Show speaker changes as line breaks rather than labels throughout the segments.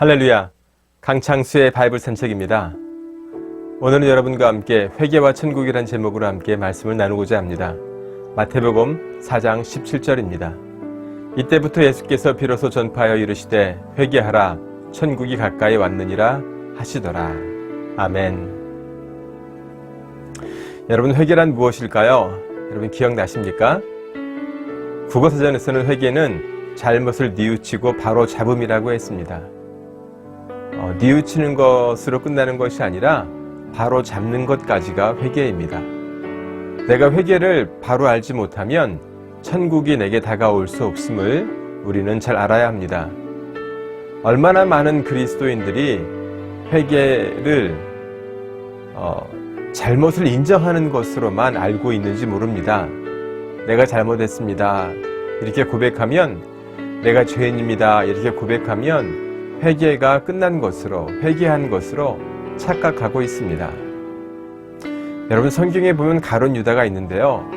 할렐루야, 강창수의 바이블 산책입니다. 오늘은 여러분과 함께 회개와 천국이란 제목으로 함께 말씀을 나누고자 합니다. 마태복음 4장 17절입니다. 이때부터 예수께서 비로소 전파하여 이르시되 회개하라, 천국이 가까이 왔느니라 하시더라. 아멘. 여러분, 회개란 무엇일까요? 여러분 기억나십니까? 국어사전에서는 회개는 잘못을 뉘우치고 바로 잡음이라고 했습니다. 뉘우치는 것으로 끝나는 것이 아니라 바로 잡는 것까지가 회개입니다. 내가 회개를 바로 알지 못하면 천국이 내게 다가올 수 없음을 우리는 잘 알아야 합니다. 얼마나 많은 그리스도인들이 회개를 잘못을 인정하는 것으로만 알고 있는지 모릅니다. 내가 잘못했습니다, 이렇게 고백하면, 내가 죄인입니다, 이렇게 고백하면 회개가 끝난 것으로, 회개한 것으로 착각하고 있습니다. 여러분, 성경에 보면 가룟 유다가 있는데요,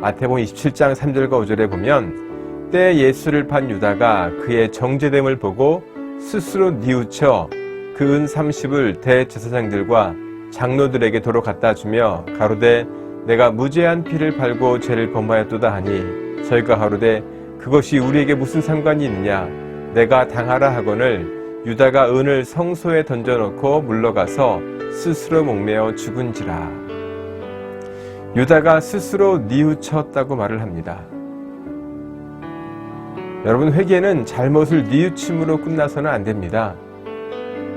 마태복음 27장 3절과 5절에 보면 때 예수를 판 유다가 그의 정죄됨을 보고 스스로 뉘우쳐 그 은 30을 대제사장들과 장로들에게 도로 갖다 주며 가로되 내가 무죄한 피를 팔고 죄를 범하였도다 하니 저희가 가로되 그것이 우리에게 무슨 상관이 있느냐, 내가 당하라 하거늘 유다가 은을 성소에 던져놓고 물러가서 스스로 목매어 죽은지라. 유다가 스스로 뉘우쳤다고 말을 합니다. 여러분, 회개는 잘못을 뉘우침으로 끝나서는 안 됩니다.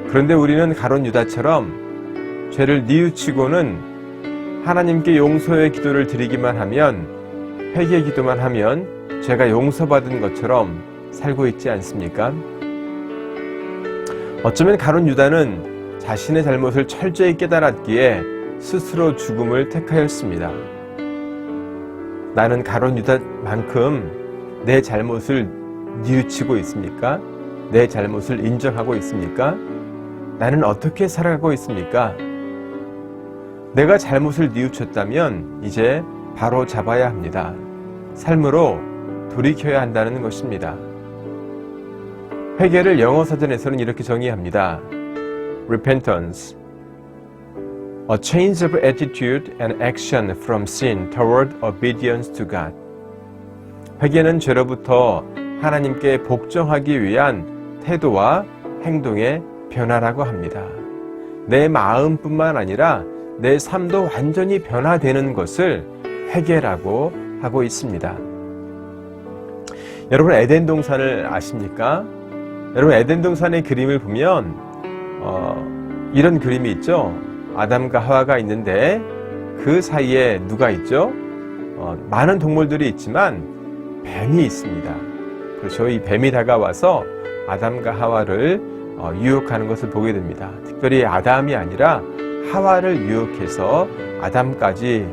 그런데 우리는 가룟 유다처럼 죄를 뉘우치고는 하나님께 용서의 기도를 드리기만 하면, 회개 기도만 하면 죄가 용서받은 것처럼 살고 있지 않습니까? 어쩌면 가룟 유다는 자신의 잘못을 철저히 깨달았기에 스스로 죽음을 택하였습니다. 나는 가룟 유다만큼 내 잘못을 뉘우치고 있습니까? 내 잘못을 인정하고 있습니까? 나는 어떻게 살아가고 있습니까? 내가 잘못을 뉘우쳤다면 이제 바로 잡아야 합니다. 삶으로 돌이켜야 한다는 것입니다. 회개를 영어 사전에서는 이렇게 정의합니다. Repentance, a change of attitude and action from sin toward obedience to God. 회개는 죄로부터 하나님께 복종하기 위한 태도와 행동의 변화라고 합니다. 내 마음뿐만 아니라 내 삶도 완전히 변화되는 것을 회개라고 하고 있습니다. 여러분, 에덴 동산을 아십니까? 여러분, 에덴 동산의 그림을 보면 이런 그림이 있죠. 아담과 하와가 있는데 그 사이에 누가 있죠? 많은 동물들이 있지만 뱀이 있습니다. 그렇죠. 이 뱀이 다가와서 아담과 하와를 유혹하는 것을 보게 됩니다. 특별히 아담이 아니라 하와를 유혹해서 아담까지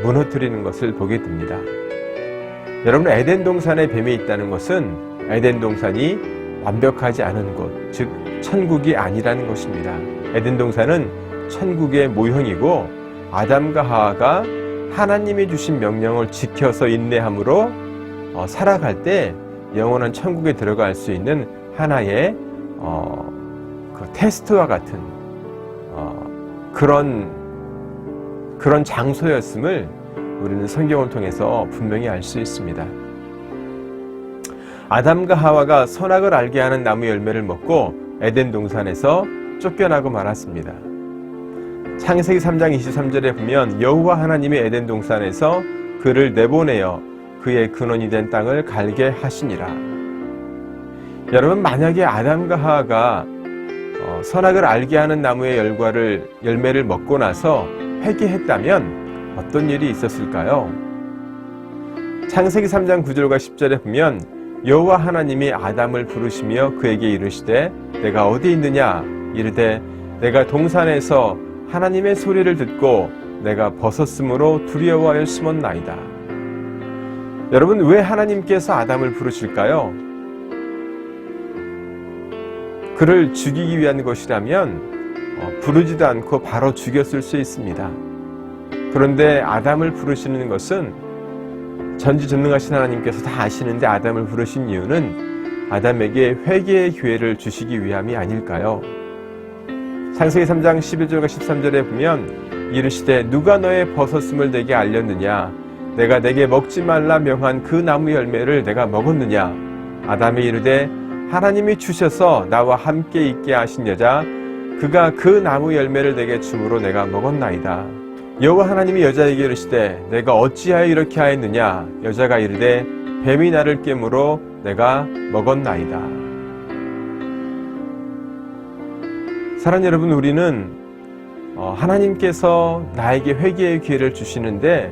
무너뜨리는 것을 보게 됩니다. 여러분, 에덴 동산에 뱀이 있다는 것은 에덴 동산이 완벽하지 않은 곳, 즉 천국이 아니라는 것입니다. 에덴 동산은 천국의 모형이고 아담과 하와가 하나님이 주신 명령을 지켜서 인내함으로 살아갈 때 영원한 천국에 들어갈 수 있는 하나의 그 테스트와 같은 그런 장소였음을 우리는 성경을 통해서 분명히 알 수 있습니다. 아담과 하와가 선악을 알게 하는 나무 열매를 먹고 에덴 동산에서 쫓겨나고 말았습니다. 창세기 3장 23절에 보면 여호와 하나님이 에덴 동산에서 그를 내보내어 그의 근원이 된 땅을 갈게 하시니라. 여러분, 만약에 아담과 하와가 선악을 알게 하는 나무의 열매를 먹고 나서 회개했다면 어떤 일이 있었을까요? 창세기 3장 9절과 10절에 보면 여호와 하나님이 아담을 부르시며 그에게 이르시되 내가 어디 있느냐? 이르되 내가 동산에서 하나님의 소리를 듣고 내가 벗었으므로 두려워하여 숨었나이다. 여러분, 왜 하나님께서 아담을 부르실까요? 그를 죽이기 위한 것이라면 부르지도 않고 바로 죽였을 수 있습니다. 그런데 아담을 부르시는 것은 전지전능하신 하나님께서 다 아시는데 아담을 부르신 이유는 아담에게 회개의 기회를 주시기 위함이 아닐까요? 창세기 3장 11절과 13절에 보면 이르시되 누가 너의 벗었음을 내게 알렸느냐? 내가 내게 먹지 말라 명한 그 나무 열매를 내가 먹었느냐? 아담이 이르되 하나님이 주셔서 나와 함께 있게 하신 여자 그가 그 나무 열매를 내게 주므로 내가 먹었나이다. 여호와 하나님이 여자에게 이르시되 내가 어찌하여 이렇게 하였느냐? 여자가 이르되 뱀이 나를 깨므로 내가 먹었나이다. 사랑하는 여러분, 우리는 하나님께서 나에게 회개의 기회를 주시는데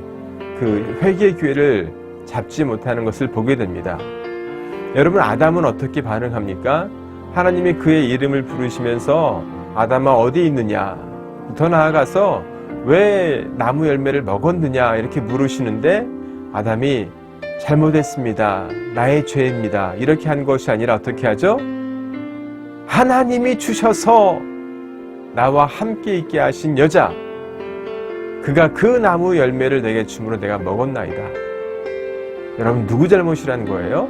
그 회개의 기회를 잡지 못하는 것을 보게 됩니다. 여러분, 아담은 어떻게 반응합니까? 하나님이 그의 이름을 부르시면서 아담아 어디 있느냐? 더 나아가서 왜 나무 열매를 먹었느냐? 이렇게 물으시는데 아담이 잘못했습니다. 나의 죄입니다. 이렇게 한 것이 아니라 어떻게 하죠? 하나님이 주셔서 나와 함께 있게 하신 여자 그가 그 나무 열매를 내게 주므로 내가 먹었나이다. 여러분, 누구 잘못이라는 거예요?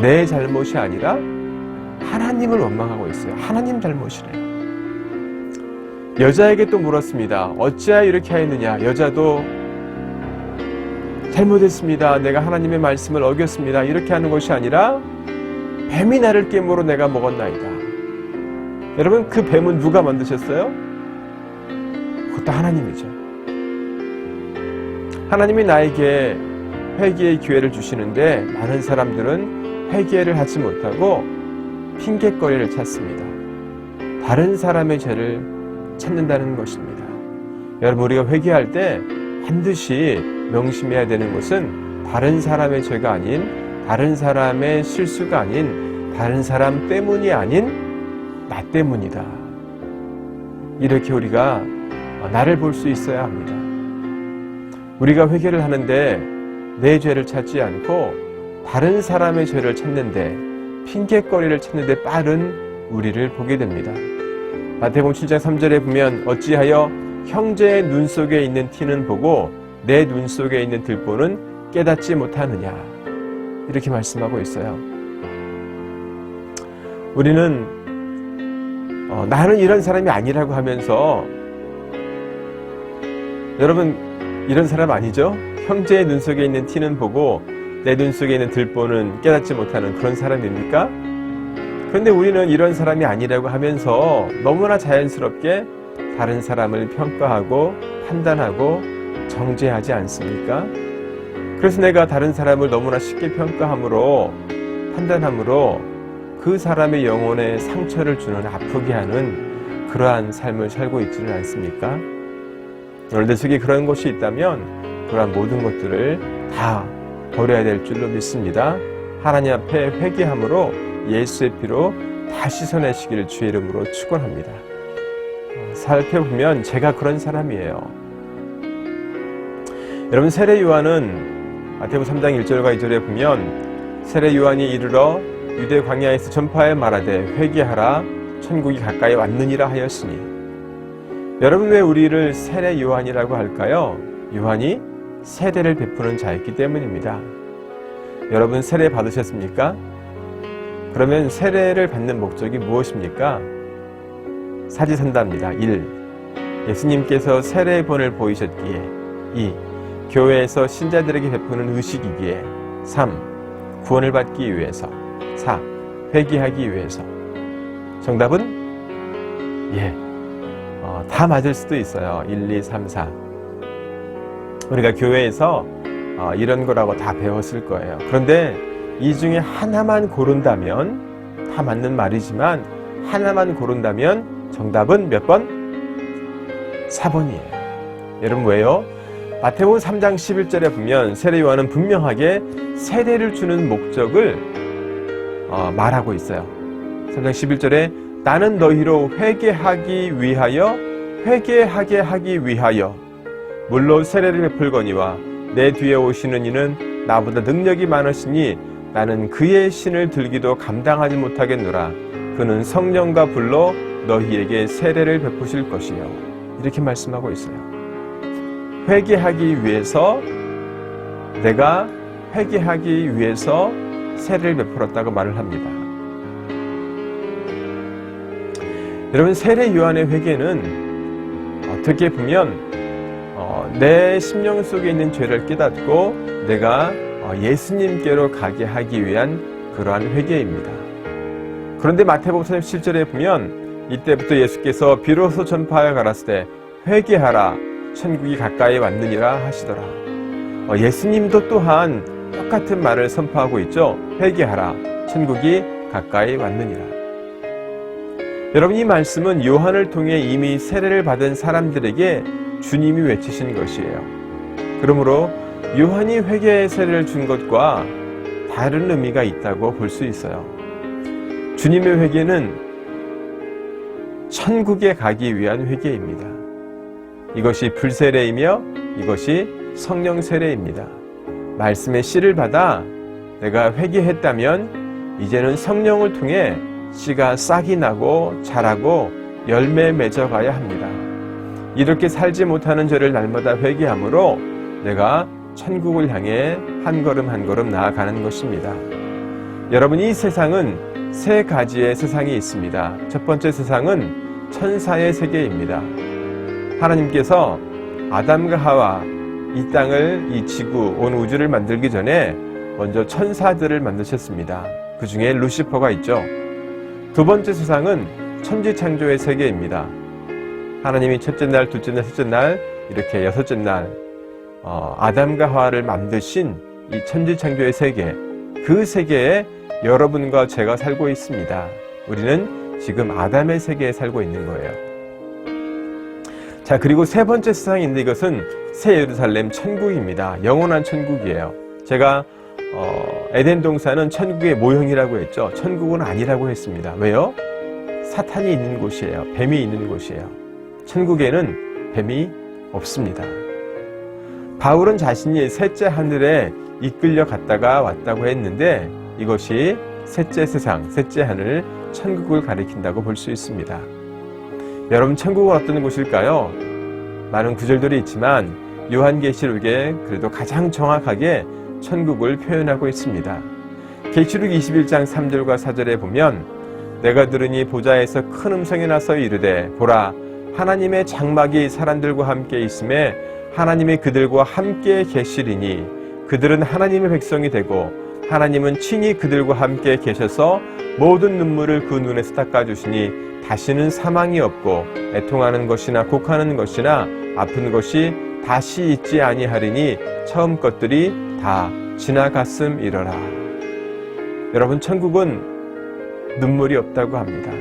내 잘못이 아니라 하나님을 원망하고 있어요. 하나님 잘못이래요. 여자에게 또 물었습니다. 어찌하여 이렇게 하였느냐? 여자도 잘못했습니다. 내가 하나님의 말씀을 어겼습니다. 이렇게 하는 것이 아니라 뱀이 나를 깨므로 내가 먹었나이다. 여러분, 그 뱀은 누가 만드셨어요? 그것도 하나님이죠. 하나님이 나에게 회개의 기회를 주시는데 많은 사람들은 회개를 하지 못하고 핑곗거리를 찾습니다. 다른 사람의 죄를 찾는다는 것입니다. 여러분, 우리가 회개할 때 반드시 명심해야 되는 것은 다른 사람의 죄가 아닌, 다른 사람의 실수가 아닌, 다른 사람 때문이 아닌 나 때문이다. 이렇게 우리가 나를 볼 수 있어야 합니다. 우리가 회개를 하는데 내 죄를 찾지 않고 다른 사람의 죄를 찾는데, 핑곗거리를 찾는데 빠른 우리를 보게 됩니다. 마태복음 7장 3절에 보면 어찌하여 형제의 눈 속에 있는 티는 보고 내 눈 속에 있는 들보는 깨닫지 못하느냐, 이렇게 말씀하고 있어요. 우리는 나는 이런 사람이 아니라고 하면서, 여러분 이런 사람 아니죠? 형제의 눈 속에 있는 티는 보고 내 눈 속에 있는 들보는 깨닫지 못하는 그런 사람입니까? 그런데 우리는 이런 사람이 아니라고 하면서 너무나 자연스럽게 다른 사람을 평가하고 판단하고 정죄하지 않습니까? 그래서 내가 다른 사람을 너무나 쉽게 평가함으로, 판단함으로 그 사람의 영혼에 상처를 주는, 아프게 하는 그러한 삶을 살고 있지는 않습니까? 오늘 내 속에 그런 것이 있다면 그러한 모든 것들을 다 버려야 될 줄로 믿습니다. 하나님 앞에 회개함으로 예수의 피로 다 씻어내시기를 주의 이름으로 축원합니다. 살펴보면 제가 그런 사람이에요. 여러분, 세례 요한은 마태복음 3장 1절과 2절에 보면 세례 요한이 이르러 유대 광야에서 전파하여 말하되 회개하라 천국이 가까이 왔느니라 하였으니. 여러분, 왜 우리를 세례 요한이라고 할까요? 요한이 세례를 베푸는 자였기 때문입니다. 여러분, 세례 받으셨습니까? 그러면 세례를 받는 목적이 무엇입니까? 사지선다입니다. 1. 예수님께서 세례의 본을 보이셨기에. 2. 교회에서 신자들에게 베푸는 의식이기에. 3. 구원을 받기 위해서. 4. 회개하기 위해서. 정답은? 다 맞을 수도 있어요. 1, 2, 3, 4. 우리가 교회에서 이런 거라고 다 배웠을 거예요. 그런데 이 중에 하나만 고른다면, 다 맞는 말이지만 하나만 고른다면 정답은 몇 번? 4번이에요. 여러분, 왜요? 마태복음 3장 11절에 보면 세례 요한은 분명하게 세례를 주는 목적을 말하고 있어요. 3장 11절에 나는 너희로 회개하게 하기 위하여 물로 세례를 베풀거니와 내 뒤에 오시는 이는 나보다 능력이 많으시니 나는 그의 신을 들기도 감당하지 못하겠노라. 그는 성령과 불로 너희에게 세례를 베푸실 것이요. 이렇게 말씀하고 있어요. 회개하기 위해서, 내가 회개하기 위해서 세례를 베풀었다고 말을 합니다. 여러분, 세례 요한의 회개는 어떻게 보면 내 심령 속에 있는 죄를 깨닫고 내가 예수님께로 가게 하기 위한 그러한 회개입니다. 그런데 마태복음 17절에 보면 이때부터 예수께서 비로소 전파하여 가라사대 때 회개하라 천국이 가까이 왔느니라 하시더라. 예수님도 또한 똑같은 말을 선포하고 있죠. 회개하라 천국이 가까이 왔느니라. 여러분, 이 말씀은 요한을 통해 이미 세례를 받은 사람들에게 주님이 외치신 것이에요. 그러므로 요한이 회개의 세례를 준 것과 다른 의미가 있다고 볼 수 있어요. 주님의 회개는 천국에 가기 위한 회개입니다. 이것이 불세례이며 이것이 성령 세례입니다. 말씀의 씨를 받아 내가 회개했다면 이제는 성령을 통해 씨가 싹이 나고 자라고 열매 맺어가야 합니다. 이렇게 살지 못하는 죄를 날마다 회개함으로 내가 천국을 향해 한 걸음 한 걸음 나아가는 것입니다. 여러분, 이 세상은 세 가지의 세상이 있습니다. 첫 번째 세상은 천사의 세계입니다. 하나님께서 아담과 하와, 이 땅을, 이 지구, 온 우주를 만들기 전에 먼저 천사들을 만드셨습니다. 그 중에 루시퍼가 있죠. 두 번째 세상은 천지창조의 세계입니다. 하나님이 첫째 날, 둘째 날, 셋째 날 이렇게 여섯째 날 아담과 하와를 만드신 이 천지창조의 세계, 그 세계에 여러분과 제가 살고 있습니다. 우리는 지금 아담의 세계에 살고 있는 거예요. 자, 그리고 세 번째 세상인데 이것은 새 예루살렘 천국입니다. 영원한 천국이에요. 제가 에덴 동산은 천국의 모형이라고 했죠. 천국은 아니라고 했습니다. 왜요? 사탄이 있는 곳이에요. 뱀이 있는 곳이에요. 천국에는 뱀이 없습니다. 바울은 자신이 셋째 하늘에 이끌려 갔다가 왔다고 했는데 이것이 셋째 세상, 셋째 하늘, 천국을 가리킨다고 볼 수 있습니다. 여러분, 천국은 어떤 곳일까요? 많은 구절들이 있지만 요한계시록에 그래도 가장 정확하게 천국을 표현하고 있습니다. 계시록 21장 3절과 4절에 보면 내가 들으니 보좌에서 큰 음성이 나서 이르되 보라, 하나님의 장막이 사람들과 함께 있음에 하나님이 그들과 함께 계시리니 그들은 하나님의 백성이 되고 하나님은 친히 그들과 함께 계셔서 모든 눈물을 그 눈에서 닦아주시니 다시는 사망이 없고 애통하는 것이나 곡하는 것이나 아픈 것이 다시 있지 아니하리니 처음 것들이 다 지나갔음이러라. 여러분, 천국은 눈물이 없다고 합니다.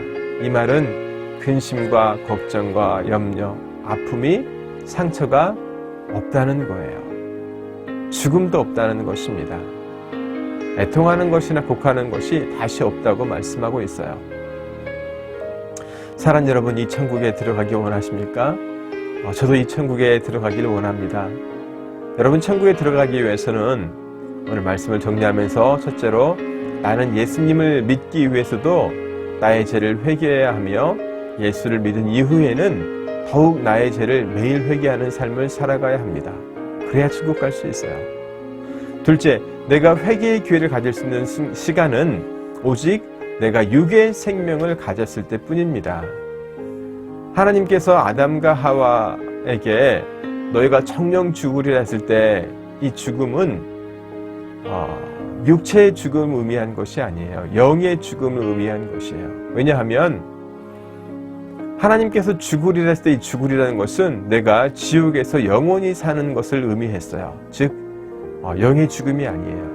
이 말은 근심과 걱정과 염려, 아픔이, 상처가 없다는 거예요. 죽음도 없다는 것입니다. 애통하는 것이나 곡하는 것이 다시 없다고 말씀하고 있어요. 사랑 여러분, 이 천국에 들어가기 원하십니까? 저도 이 천국에 들어가기를 원합니다. 여러분, 천국에 들어가기 위해서는 오늘 말씀을 정리하면서 첫째로 나는 예수님을 믿기 위해서도 나의 죄를 회개해야 하며 예수를 믿은 이후에는 더욱 나의 죄를 매일 회개하는 삶을 살아가야 합니다. 그래야 천국 갈 수 있어요. 둘째, 내가 회개의 기회를 가질 수 있는 시간은 오직 내가 육의 생명을 가졌을 때뿐입니다. 하나님께서 아담과 하와에게 너희가 청령 죽으리라 했을 때 이 죽음은 육체의 죽음을 의미한 것이 아니에요. 영의 죽음을 의미한 것이에요. 왜냐하면 하나님께서 죽으리라 했을 때 이 죽으리라는 것은 내가 지옥에서 영원히 사는 것을 의미했어요. 즉 영의 죽음이 아니에요.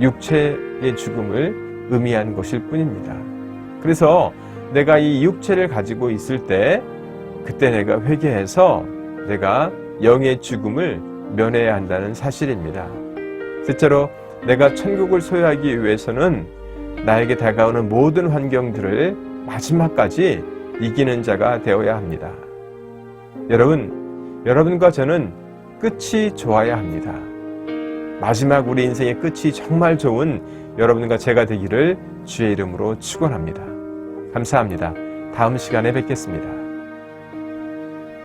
육체의 죽음을 의미한 것일 뿐입니다. 그래서 내가 이 육체를 가지고 있을 때 그때 내가 회개해서 내가 영의 죽음을 면해야 한다는 사실입니다. 셋째로 내가 천국을 소유하기 위해서는 나에게 다가오는 모든 환경들을 마지막까지 이기는 자가 되어야 합니다. 여러분과 저는 끝이 좋아야 합니다. 마지막 우리 인생의 끝이 정말 좋은 여러분과 제가 되기를 주의 이름으로 축원합니다. 감사합니다. 다음 시간에 뵙겠습니다.